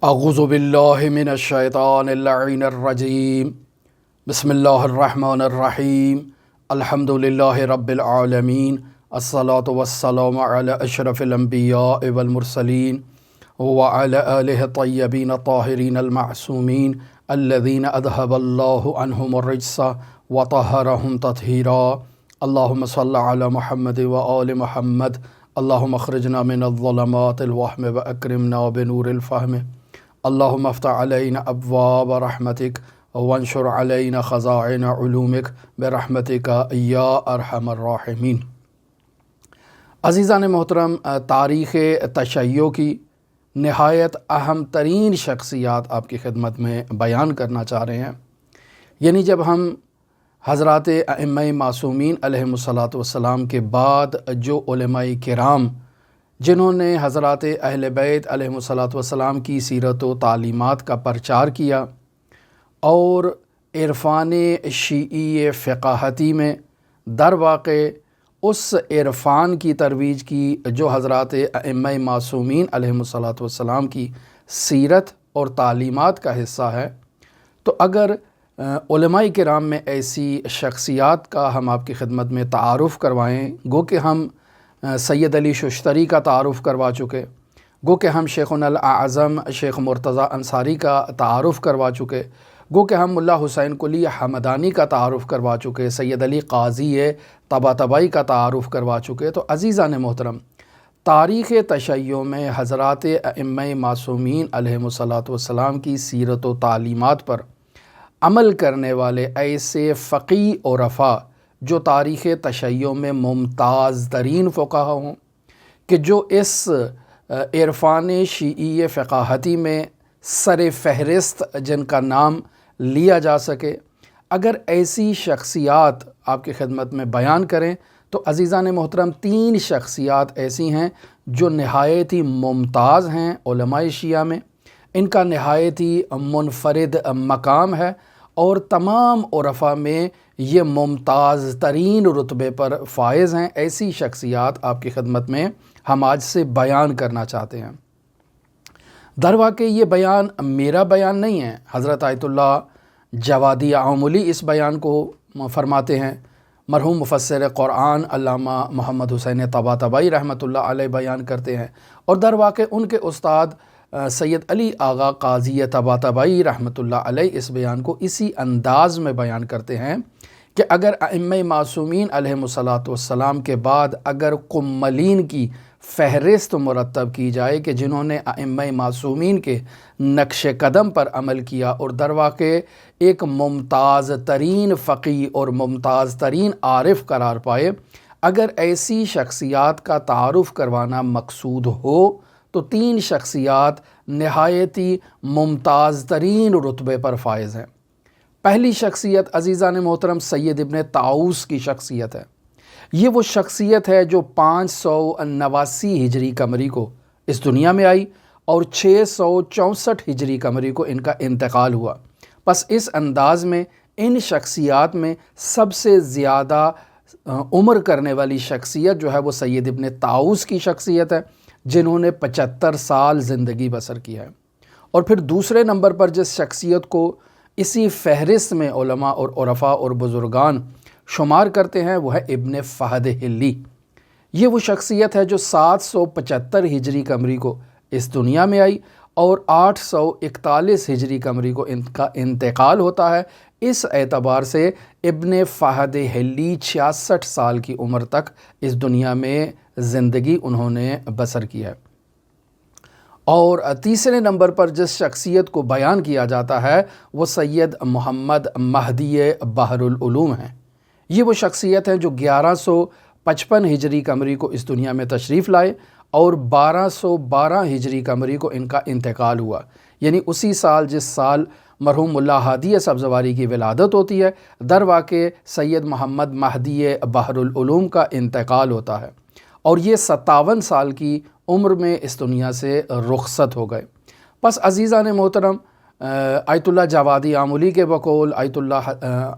اعوذ باللہ من الشیطان اللعین الرجیم بسم اللہ الرحمن الرحیم الحمد للہ رب العالمین الصلاة والسلام علی اشرف الانبیاء والمرسلین وعلی آلہ الطیبین الطاہرین المعصومین الذین اذہب اللہ عنہم الرجس وطہرہم تطہیرا اللہم صل علی محمد وآل محمد اللہم اخرجنا من الظلمات الوہم واکرمنا بنور الفہم اللہم افتح علینا ابواب رحمتک وانشر علینا خزائن علومک برحمتک یا ارحم الراحمین۔ عزیزان محترم، تاریخ تشیع کی نہایت اہم ترین شخصیات آپ کی خدمت میں بیان کرنا چاہ رہے ہیں۔ یعنی جب ہم حضرات ائمہ معصومین علیہم الصلاۃ والسلام کے بعد جو علماء کرام جنہوں نے حضرات اہل بیت علیہم الصلاۃ والسلام کی سیرت و تعلیمات کا پرچار کیا اور عرفان شیعی فقاہتی میں در واقع اس عرفان کی ترویج کی جو حضرات ائمہ معصومین علیہم الصلاۃ والسلام کی سیرت اور تعلیمات کا حصہ ہے، تو اگر علماء کرام میں ایسی شخصیات کا ہم آپ کی خدمت میں تعارف کروائیں، گو کہ ہم سید علی ششتری کا تعارف کروا چکے، گو کہ ہم شیخنا الاعظم شیخ مرتضیٰ انصاری کا تعارف کروا چکے، گو کہ ہم ملا حسین قلی حمدانی کا تعارف کروا چکے، سید علی قاضی طباطبائی کا تعارف کروا چکے، تو عزیزان محترم، تاریخ تشیع میں حضرات ائمہ معصومین علیہم الصلاۃ والسلام کی سیرت و تعلیمات پر عمل کرنے والے ایسے فقیہ اور عرفا جو تاریخ تشیع میں ممتاز ترین فقہا ہوں، کہ جو اس عرفان شیعی فقاہتی میں سر فہرست جن کا نام لیا جا سکے، اگر ایسی شخصیات آپ کی خدمت میں بیان کریں تو عزیزان محترم 3 شخصیات ایسی ہیں جو نہایت ہی ممتاز ہیں علماء شیعہ میں، ان کا نہایت ہی منفرد مقام ہے اور تمام عرفا میں یہ ممتاز ترین رتبے پر فائز ہیں۔ ایسی شخصیات آپ کی خدمت میں ہم آج سے بیان کرنا چاہتے ہیں۔ در واقع یہ بیان میرا بیان نہیں ہے، حضرت آیت اللہ جوادی عاملی اس بیان کو فرماتے ہیں، مرحوم مفسر قرآن علامہ محمد حسین طباطبائی رحمۃ اللہ علیہ بیان کرتے ہیں، اور در واقع ان کے استاد سید علی آغا قاضی طباطبائی رحمۃ اللہ علیہ اس بیان کو اسی انداز میں بیان کرتے ہیں کہ اگر ائمہ معصومین علیہم الصلاۃ والسلام کے بعد اگر قملین کی فہرست مرتب کی جائے کہ جنہوں نے ائمہ معصومین کے نقش قدم پر عمل کیا اور در واقع ایک ممتاز ترین فقیہ اور ممتاز ترین عارف قرار پائے، اگر ایسی شخصیات کا تعارف کروانا مقصود ہو تو 3 شخصیات نہایت ہی ممتاز ترین رتبے پر فائز ہیں۔ پہلی شخصیت عزیزان محترم سید ابن طاؤس کی شخصیت ہے۔ یہ وہ شخصیت ہے جو 589 ہجری قمری کو اس دنیا میں آئی اور 664 ہجری قمری کو ان کا انتقال ہوا۔ پس اس انداز میں ان شخصیات میں سب سے زیادہ عمر کرنے والی شخصیت جو ہے وہ سید ابن طاؤس کی شخصیت ہے، جنہوں نے 75 سال زندگی بسر کی ہے۔ اور پھر دوسرے نمبر پر جس شخصیت کو اسی فہرست میں علماء اور عرفاء اور بزرگان شمار کرتے ہیں وہ ہے ابن فہد حلی۔ یہ وہ شخصیت ہے جو 775 ہجری قمری کو اس دنیا میں آئی اور 841 ہجری قمری کو ان کا انتقال ہوتا ہے۔ اس اعتبار سے ابن فہد حلی 66 سال کی عمر تک اس دنیا میں زندگی انہوں نے بسر کی ہے۔ اور تیسرے نمبر پر جس شخصیت کو بیان کیا جاتا ہے وہ سید محمد مہدی بحر العلوم ہیں۔ یہ وہ شخصیت ہیں جو 1155 ہجری قمری کو اس دنیا میں تشریف لائے اور 1212 ہجری قمری کو ان کا انتقال ہوا، یعنی اسی سال جس سال مرحوم ملا ہادی سبزواری کی ولادت ہوتی ہے، در واقع سید محمد مہدی بحر العلوم کا انتقال ہوتا ہے اور یہ 57 سال کی عمر میں اس دنیا سے رخصت ہو گئے۔ پس عزیزان محترم، آیت اللہ جوادی عاملی کے بقول، آیت اللہ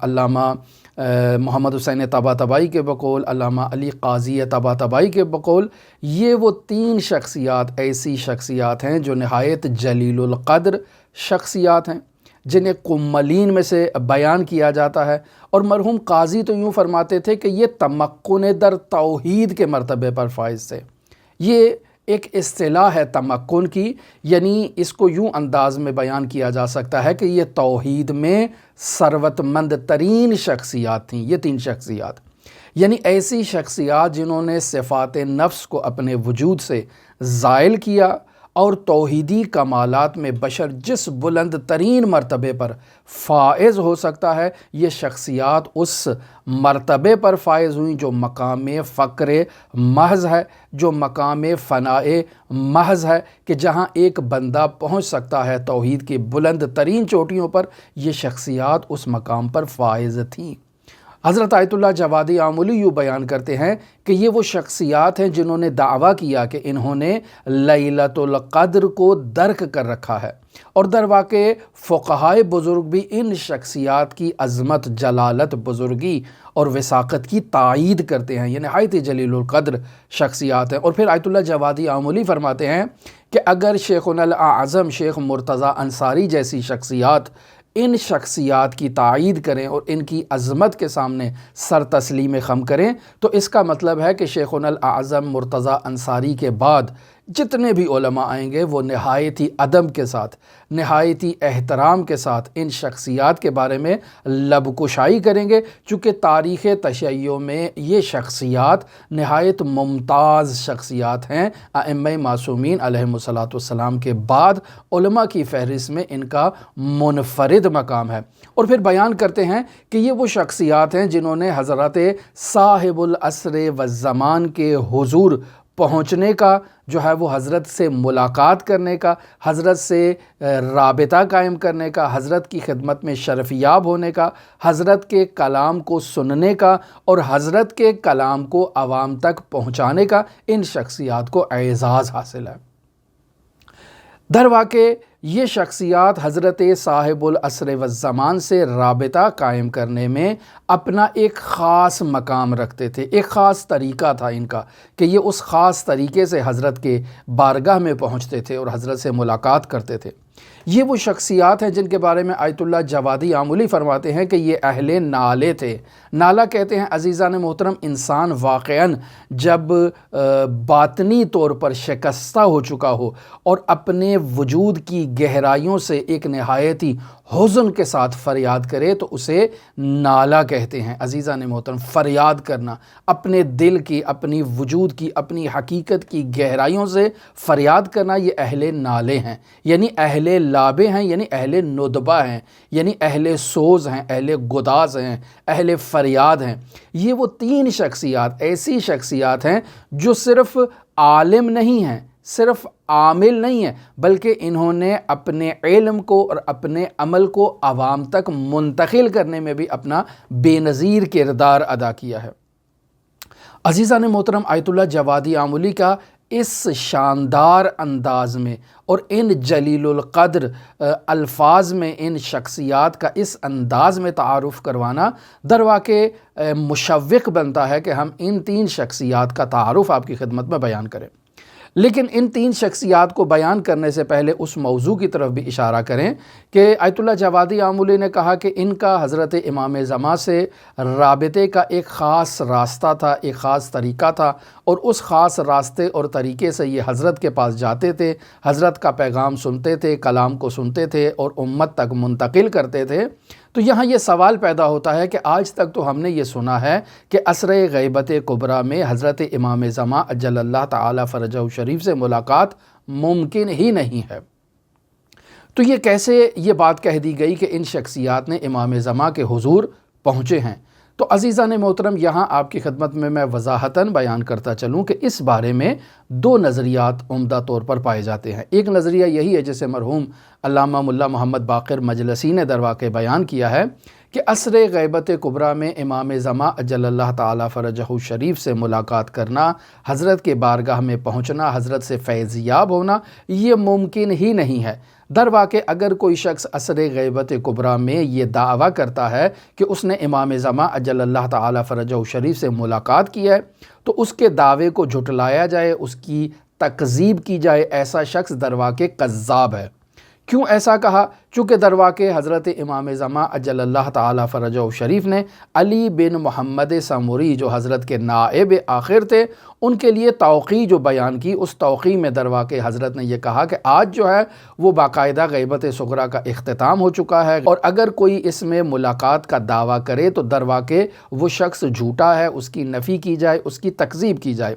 علامہ محمد حسین طباطبائی کے بقول، علامہ علی قاضی طباطبائی کے بقول، یہ وہ 3 شخصیات ایسی شخصیات ہیں جو نہایت جلیل القدر شخصیات ہیں، جنہیں قملین میں سے بیان کیا جاتا ہے۔ اور مرحوم قاضی تو یوں فرماتے تھے کہ یہ تمکن در توحید کے مرتبے پر فائز تھے۔ یہ ایک اصطلاح ہے تمکن کی، یعنی اس کو یوں انداز میں بیان کیا جا سکتا ہے کہ یہ توحید میں ثروت مند ترین شخصیات تھیں، یہ 3 شخصیات، یعنی ایسی شخصیات جنہوں نے صفات نفس کو اپنے وجود سے زائل کیا، اور توحیدی کمالات میں بشر جس بلند ترین مرتبے پر فائز ہو سکتا ہے، یہ شخصیات اس مرتبے پر فائز ہوئیں جو مقام فقر محض ہے، جو مقام فناء محض ہے، کہ جہاں ایک بندہ پہنچ سکتا ہے توحید کی بلند ترین چوٹیوں پر، یہ شخصیات اس مقام پر فائز تھیں۔ حضرت آیت اللہ جوادی آملی یوں بیان کرتے ہیں کہ یہ وہ شخصیات ہیں جنہوں نے دعویٰ کیا کہ انہوں نے لیلۃ القدر کو درک کر رکھا ہے، اور در واقع فقہائے بزرگ بھی ان شخصیات کی عظمت، جلالت، بزرگی اور وثاقت کی تائید کرتے ہیں، یہ نہایت جلیل القدر شخصیات ہیں۔ اور پھر آیت اللہ جوادی آملی فرماتے ہیں کہ اگر شیخنا الاعظم شیخ مرتضیٰ انصاری جیسی شخصیات ان شخصیات کی تائید کریں اور ان کی عظمت کے سامنے سر تسلیم خم کریں، تو اس کا مطلب ہے کہ شیخنا الاعظم مرتضیٰ انصاری کے بعد جتنے بھی علماء آئیں گے وہ نہایت ہی ادب کے ساتھ، نہایت ہی احترام کے ساتھ ان شخصیات کے بارے میں لب کشائی کریں گے، چونکہ تاریخ تشیع میں یہ شخصیات نہایت ممتاز شخصیات ہیں۔ ائمہ معصومین علیہم الصلاۃ کے بعد علماء کی فہرست میں ان کا منفرد مقام ہے۔ اور پھر بیان کرتے ہیں کہ یہ وہ شخصیات ہیں جنہوں نے حضرت صاحب العصر والزمان کے حضور پہنچنے کا جو ہے وہ حضرت سے ملاقات کرنے کا، حضرت سے رابطہ قائم کرنے کا، حضرت کی خدمت میں شرفیاب ہونے کا، حضرت کے کلام کو سننے کا اور حضرت کے کلام کو عوام تک پہنچانے کا، ان شخصیات کو اعزاز حاصل ہے۔ در واقع یہ شخصیات حضرت صاحب العصر والزمان سے رابطہ قائم کرنے میں اپنا ایک خاص مقام رکھتے تھے، ایک خاص طریقہ تھا ان کا کہ یہ اس خاص طریقے سے حضرت کے بارگاہ میں پہنچتے تھے اور حضرت سے ملاقات کرتے تھے۔ یہ وہ شخصیات ہیں جن کے بارے میں آیت اللہ جوادی آملی فرماتے ہیں کہ یہ اہل نالے تھے۔ نالہ کہتے ہیں عزیزان محترم انسان واقعاً جب باطنی طور پر شکستہ ہو چکا ہو اور اپنے وجود کی گہرائیوں سے ایک نہایت ہی حزن کے ساتھ فریاد کرے تو اسے نالہ کہتے ہیں۔ عزیزان محترم، فریاد کرنا، اپنے دل کی، اپنی وجود کی، اپنی حقیقت کی گہرائیوں سے فریاد کرنا، یہ اہل نالے ہیں، یعنی اہل لابے ہیں، یعنی اہل ندبہ ہیں، یعنی اہل سوز ہیں، اہل گداز ہیں، اہل فریاد ہیں۔ یہ وہ 3 شخصیات ایسی شخصیات ہیں جو صرف عالم نہیں ہیں، صرف عامل نہیں ہیں، بلکہ انہوں نے اپنے علم کو اور اپنے عمل کو عوام تک منتقل کرنے میں بھی اپنا بے نظیر کردار ادا کیا ہے۔ عزیزان محترم، آیت اللہ جوادی آملی کا اس شاندار انداز میں اور ان جلیل القدر الفاظ میں ان شخصیات کا اس انداز میں تعارف کروانا در واقع مشوق بنتا ہے کہ ہم ان 3 شخصیات کا تعارف آپ کی خدمت میں بیان کریں۔ لیکن ان 3 شخصیات کو بیان کرنے سے پہلے اس موضوع کی طرف بھی اشارہ کریں کہ آیت اللہ جوادی آملی نے کہا کہ ان کا حضرت امام زمان سے رابطے کا ایک خاص راستہ تھا، ایک خاص طریقہ تھا، اور اس خاص راستے اور طریقے سے یہ حضرت کے پاس جاتے تھے، حضرت کا پیغام سنتے تھے، کلام کو سنتے تھے اور امت تک منتقل کرتے تھے۔ تو یہاں یہ سوال پیدا ہوتا ہے کہ آج تک تو ہم نے یہ سنا ہے کہ عصر غیبت کبریٰ میں حضرت امام زمان اجل اللہ تعالی فرجہ شریف سے ملاقات ممکن ہی نہیں ہے، تو یہ کیسے یہ بات کہہ دی گئی کہ ان شخصیات نے امام زمان کے حضور پہنچے ہیں؟ تو عزیزان محترم، یہاں آپ کی خدمت میں وضاحتاً بیان کرتا چلوں کہ اس بارے میں 2 نظریات عمدہ طور پر پائے جاتے ہیں۔ ایک نظریہ یہی ہے جسے مرحوم علامہ ملا محمد باقر مجلسی نے در واقع بیان کیا ہے کہ عصر غیبت کبریٰ میں امام زمان اجل اللہ تعالی فرجہ شریف سے ملاقات کرنا، حضرت کے بارگاہ میں پہنچنا، حضرت سے فیض یاب ہونا، یہ ممکن ہی نہیں ہے۔ در واقع اگر کوئی شخص عصر غیبت کبریٰ میں یہ دعویٰ کرتا ہے کہ اس نے امام زمان اجل اللہ تعالی فرجہ شریف سے ملاقات کی ہے، تو اس کے دعوے کو جھٹلایا جائے، اس کی تکذیب کی جائے، ایسا شخص در واقع کذاب ہے۔ کیوں ایسا کہا؟ چونکہ در واقع حضرت امام زمان اجل اللہ تعالی فرجہ شریف نے علی بن محمد سامری جو حضرت کے نائب آخر تھے، ان کے لیے توقیع جو بیان کی، اس توقیع میں در واقع حضرت نے یہ کہا کہ آج جو ہے وہ باقاعدہ غیبت صغریٰ کا اختتام ہو چکا ہے، اور اگر کوئی اس میں ملاقات کا دعویٰ کرے تو در واقع وہ شخص جھوٹا ہے، اس کی نفی کی جائے، اس کی تکذیب کی جائے۔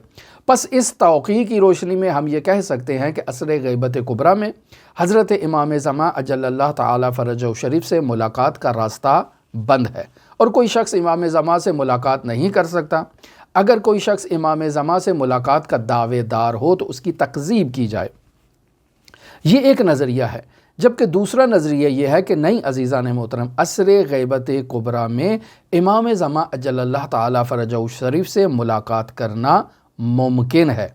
پس اس توقیع کی روشنی میں ہم یہ کہہ سکتے ہیں کہ عصر غیبت کبریٰ میں حضرت امام زمان اجل اللہ تعالی فرجہ شریف سے ملاقات کا راستہ بند ہے، اور کوئی شخص امام زمان سے ملاقات نہیں کر سکتا۔ اگر کوئی شخص امام زمان سے ملاقات کا دعوے دار ہو تو اس کی تکذیب کی جائے۔ یہ ایک نظریہ ہے، جبکہ دوسرا نظریہ یہ ہے کہ نہیں عزیزان محترم، عصر غیبت کبریٰ میں امام زمان اجل اللہ تعالی فرجہ شریف سے ملاقات کرنا ممکن ہے۔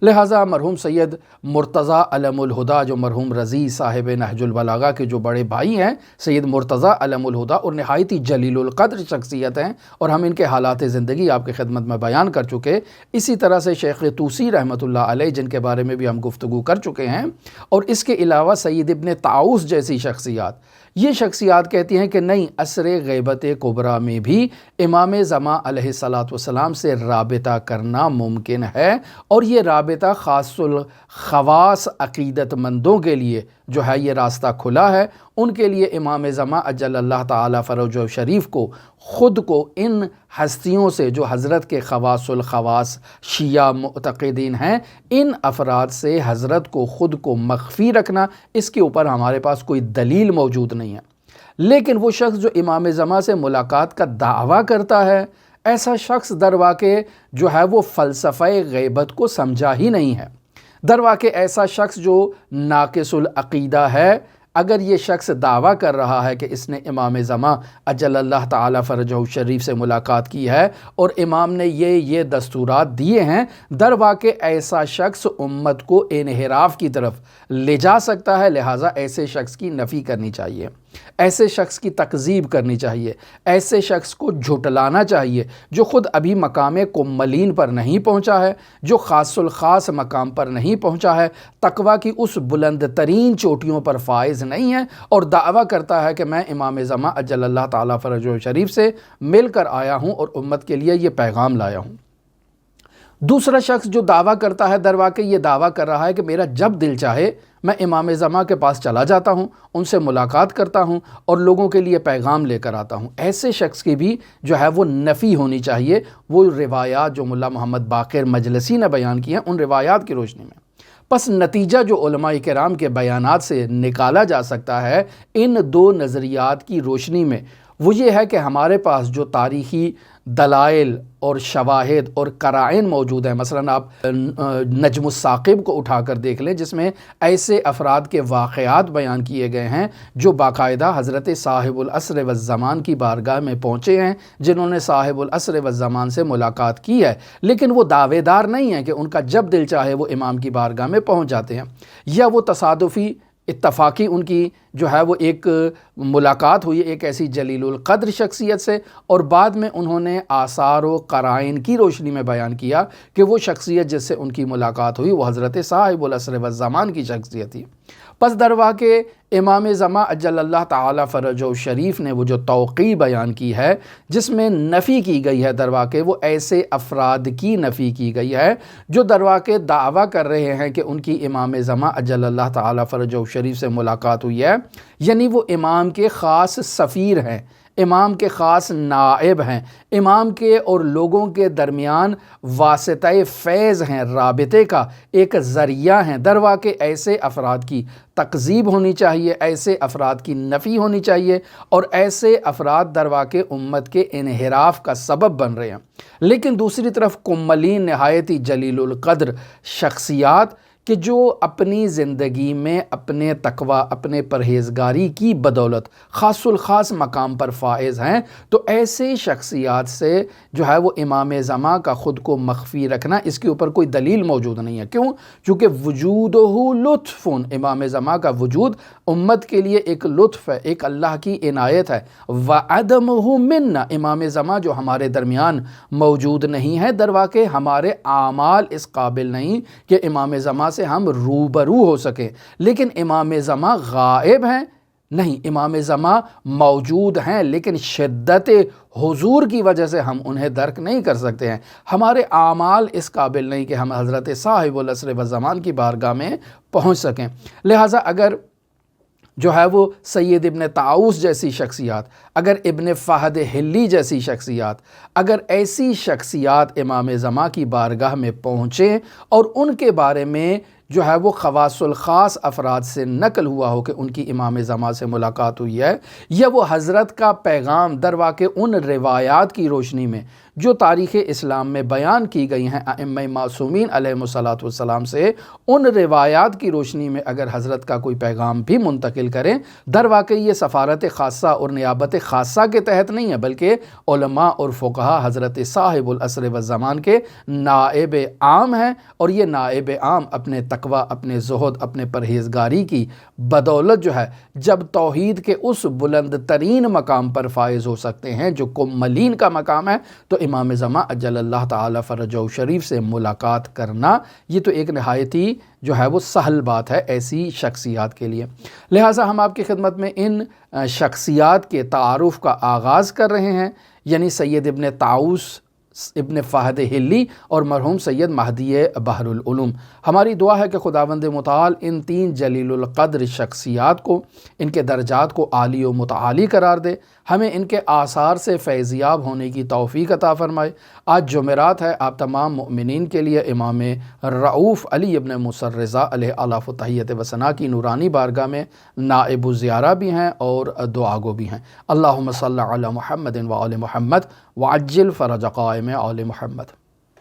لہٰذا مرحوم سید مرتضیٰ علم الہدیٰ، جو مرحوم رضی صاحب نہج البلاغہ کے جو بڑے بھائی ہیں، سید مرتضیٰ علم الہدیٰ، اور نہایت ہی جلیل القدر شخصیت ہیں، اور ہم ان کے حالات زندگی آپ کی خدمت میں بیان کر چکے۔ اسی طرح سے شیخ طوسی رحمۃ اللہ علیہ، جن کے بارے میں بھی ہم گفتگو کر چکے ہیں، اور اس کے علاوہ سید ابن طاؤس جیسی شخصیات، یہ شخصیات کہتی ہیں کہ نہیں، عصر غیبت کبریٰ میں بھی امام زمان علیہ السلام سے رابطہ کرنا ممکن ہے، اور یہ رابطہ خاص الخواص عقیدت مندوں کے لیے جو ہے یہ راستہ کھلا ہے۔ ان کے لیے امام زمان اجل اللہ تعالی فرجہ شریف کو خود کو ان ہستیوں سے جو حضرت کے خواص الخواص شیعہ معتقدین ہیں، ان افراد سے حضرت کو خود کو مخفی رکھنا، اس کے اوپر ہمارے پاس کوئی دلیل موجود نہیں ہے۔ لیکن وہ شخص جو امام زمان سے ملاقات کا دعویٰ کرتا ہے، ایسا شخص در واقع جو ہے وہ فلسفہ غیبت کو سمجھا ہی نہیں ہے۔ در واقع ایسا شخص جو ناقص العقیدہ ہے، اگر یہ شخص دعویٰ کر رہا ہے کہ اس نے امام زمان اجل اللہ تعالی فرجہ شریف سے ملاقات کی ہے اور امام نے یہ دستورات دیے ہیں، در واقع ایسا شخص امت کو انحراف کی طرف لے جا سکتا ہے۔ لہٰذا ایسے شخص کی نفی کرنی چاہیے، ایسے شخص کی تکذیب کرنی چاہیے، ایسے شخص کو جھٹلانا چاہیے جو خود ابھی مقام کملین پر نہیں پہنچا ہے، جو خاص الخاص مقام پر نہیں پہنچا ہے، تقویٰ کی اس بلند ترین چوٹیوں پر فائز نہیں ہے، اور دعویٰ کرتا ہے کہ میں امام زمان اجل اللہ تعالی فرجہ شریف سے مل کر آیا ہوں اور امت کے لیے یہ پیغام لایا ہوں۔ دوسرا شخص جو دعویٰ کرتا ہے، در واقع یہ دعویٰ کر رہا ہے کہ میرا جب دل چاہے میں امام زمان کے پاس چلا جاتا ہوں، ان سے ملاقات کرتا ہوں اور لوگوں کے لیے پیغام لے کر آتا ہوں۔ ایسے شخص کی بھی جو ہے وہ نفی ہونی چاہیے۔ وہ روایات جو ملا محمد باقر مجلسی نے بیان کی ہیں، ان روایات کی روشنی میں پس نتیجہ جو علماء کرام کے بیانات سے نکالا جا سکتا ہے ان دو نظریات کی روشنی میں، وہ یہ ہے کہ ہمارے پاس جو تاریخی دلائل اور شواہد اور قرائن موجود ہیں، مثلا آپ نجم الثاقب کو اٹھا کر دیکھ لیں، جس میں ایسے افراد کے واقعات بیان کیے گئے ہیں جو باقاعدہ حضرت صاحب العصر والزمان کی بارگاہ میں پہنچے ہیں، جنہوں نے صاحب العصر والزمان سے ملاقات کی ہے، لیکن وہ دعوے دار نہیں ہیں کہ ان کا جب دل چاہے وہ امام کی بارگاہ میں پہنچ جاتے ہیں، یا وہ تصادفی اتفاقی ان کی جو ہے وہ ایک ملاقات ہوئی ایک ایسی جلیل القدر شخصیت سے، اور بعد میں انہوں نے آثار و قرائن کی روشنی میں بیان کیا کہ وہ شخصیت جس سے ان کی ملاقات ہوئی وہ حضرت صاحب العصر والزمان کی شخصیت تھی۔ پس در واقع امام زمان اجل اللہ تعالی فرجہ شریف نے وہ جو توقیع بیان کی ہے، جس میں نفی کی گئی ہے، در واقع وہ ایسے افراد کی نفی کی گئی ہے جو در واقع دعویٰ کر رہے ہیں کہ ان کی امام زمان اجل اللہ تعالی فرجہ شریف سے ملاقات ہوئی ہے، یعنی وہ امام کے خاص سفیر ہیں، امام کے خاص نائب ہیں، امام کے اور لوگوں کے درمیان واسطہ فیض ہیں، رابطے کا ایک ذریعہ ہیں۔ در واقع ایسے افراد کی تکذیب ہونی چاہیے، ایسے افراد کی نفی ہونی چاہیے، اور ایسے افراد در واقع امت کے انحراف کا سبب بن رہے ہیں۔ لیکن دوسری طرف کملین نہایت ہی جلیل القدر شخصیات کہ جو اپنی زندگی میں اپنے تقوی، اپنے پرہیزگاری کی بدولت خاص الخاص مقام پر فائز ہیں، تو ایسے شخصیات سے جو ہے وہ امام زمان کا خود کو مخفی رکھنا، اس کے اوپر کوئی دلیل موجود نہیں ہے۔ کیوں؟ چونکہ وجودہ لطف، امام زمان کا وجود امت کے لیے ایک لطف ہے، ایک اللہ کی عنایت ہے۔ وعدمہ منا، امام زمان جو ہمارے درمیان موجود نہیں ہے، در واقع ہمارے اعمال اس قابل نہیں کہ امام زمان سے ہم روبرو ہو سکیں، لیکن امام زمان غائب ہیں نہیں، امام زمان موجود ہیں، لیکن شدت حضور کی وجہ سے ہم انہیں درک نہیں کر سکتے ہیں۔ ہمارے اعمال اس قابل نہیں کہ ہم حضرت صاحب العصر والزمان کی بارگاہ میں پہنچ سکیں۔ لہٰذا اگر جو ہے وہ سید ابن طاؤس جیسی شخصیات، اگر ابن فہد حلی جیسی شخصیات، اگر ایسی شخصیات امام زمان کی بارگاہ میں پہنچیں اور ان کے بارے میں جو ہے وہ خواص الخاص افراد سے نقل ہوا ہو کہ ان کی امام زمان سے ملاقات ہوئی ہے، یا وہ حضرت کا پیغام در واقع ان روایات کی روشنی میں جو تاریخ اسلام میں بیان کی گئی ہیں ائمہ معصومین علیہم الصلاۃ والسلام سے، ان روایات کی روشنی میں اگر حضرت کا کوئی پیغام بھی منتقل کریں، در واقع یہ سفارت خاصہ اور نیابت خاصہ کے تحت نہیں ہے، بلکہ علماء اور فقہا حضرت صاحب العصر والزمان کے نائب عام ہیں، اور یہ نائب عام اپنے تقوی، اپنے زہد، اپنے پرہیزگاری کی بدولت جو ہے جب توحید کے اس بلند ترین مقام پر فائز ہو سکتے ہیں جو کملین کا مقام ہے، تو امام زمان اجل اللہ تعالی فرجہ شریف سے ملاقات کرنا یہ تو ایک نہایت ہی جو ہے وہ سہل بات ہے ایسی شخصیات کے لیے۔ لہٰذا ہم آپ کی خدمت میں ان شخصیات کے تعارف کا آغاز کر رہے ہیں، یعنی سید ابن طاؤس، ابن فہد حلی اور مرحوم سید مہدی بحر العلوم۔ ہماری دعا ہے کہ خداوند متعال ان تین جلیل القدر شخصیات کو، ان کے درجات کو عالی و متعالی قرار دے، ہمیں ان کے آثار سے فیضیاب ہونے کی توفیق عطا فرمائے۔ آج جمعرات ہے، آپ تمام مؤمنین کے لیے امام رؤوف علی ابن موسیٰ الرضا علیہ الاف و تحیت و ثنا کی نورانی بارگاہ میں نائب الزیارہ بھی ہیں اور دعا گو بھی ہیں۔ اللہم صلی علی محمد و آل محمد وعجل فرج قائم آل محمد۔